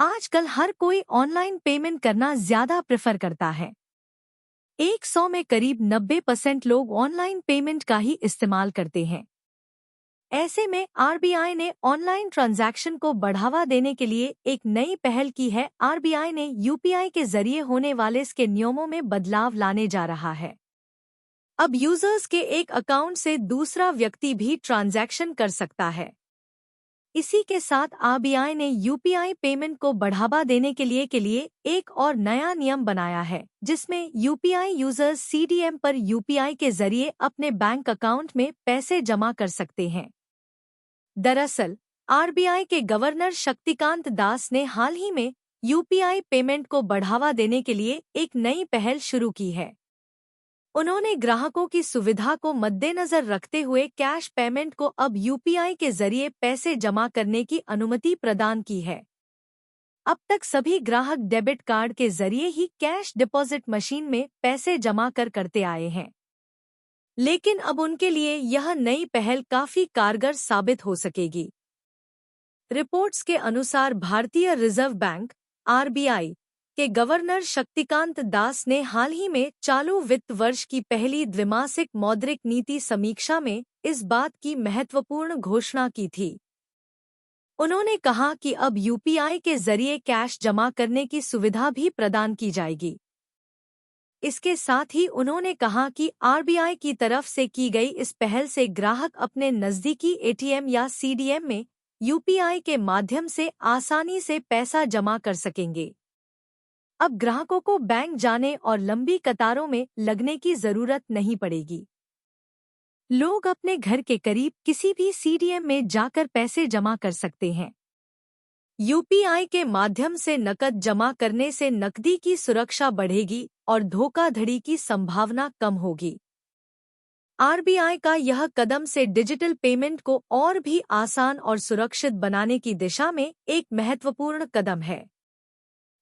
आजकल हर कोई online payment करना ज्यादा प्रेफर करता है। 100 में करीब 90% लोग ऑनलाइन पेमेंट का ही इस्तेमाल करते हैं। ऐसे में आरबीआई ने ऑनलाइन ट्रांजैक्शन को बढ़ावा देने के लिए एक नई पहल की है। आरबीआई ने यूपीआई के जरिए होने वाले इसके नियमों में बदलाव लाने जा रहा है। अब यूजर्स के एक अकाउंट से दूसरा व्यक्ति भी ट्रांजैक्शन कर सकता है। इसी के साथ आरबीआई ने यूपीआई पेमेंट को बढ़ावा देने के लिए एक और नया नियम बनाया है, जिसमें यूपीआई यूजर्स सीडीएम पर यूपीआई के जरिए अपने बैंक अकाउंट में पैसे जमा कर सकते हैं। दरअसल आरबीआई के गवर्नर शक्तिकांत दास ने हाल ही में यूपीआई पेमेंट को बढ़ावा देने के लिए एक नई पहल शुरू की है। उन्होंने ग्राहकों की सुविधा को मद्देनजर रखते हुए कैश पेमेंट को अब यूपीआई के जरिए पैसे जमा करने की अनुमति प्रदान की है। अब तक सभी ग्राहक डेबिट कार्ड के जरिए ही कैश डिपॉजिट मशीन में पैसे जमा करते आए हैं, लेकिन अब उनके लिए यह नई पहल काफी कारगर साबित हो सकेगी। रिपोर्ट्स के अनुसार भारतीय रिजर्व बैंक आरबीआई के गवर्नर शक्तिकांत दास ने हाल ही में चालू वित्त वर्ष की पहली द्विमासिक मौद्रिक नीति समीक्षा में इस बात की महत्वपूर्ण घोषणा की थी। उन्होंने कहा कि अब यूपीआई के जरिए कैश जमा करने की सुविधा भी प्रदान की जाएगी। इसके साथ ही उन्होंने कहा कि आरबीआई की तरफ से की गई इस पहल से ग्राहक अपने नजदीकी एटीएम या सीडीएम में यूपीआई के माध्यम से आसानी से पैसा जमा कर सकेंगे। अब ग्राहकों को बैंक जाने और लंबी कतारों में लगने की जरूरत नहीं पड़ेगी। लोग अपने घर के करीब किसी भी सीडीएम में जाकर पैसे जमा कर सकते हैं। यूपीआई के माध्यम से नकद जमा करने से नकदी की सुरक्षा बढ़ेगी और धोखाधड़ी की संभावना कम होगी। आरबीआई का यह कदम से डिजिटल पेमेंट को और भी आसान और सुरक्षित बनाने की दिशा में एक महत्वपूर्ण कदम है।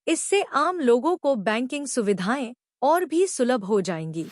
इससे आम लोगों को बैंकिंग सुविधाएं और भी सुलभ हो जाएंगी।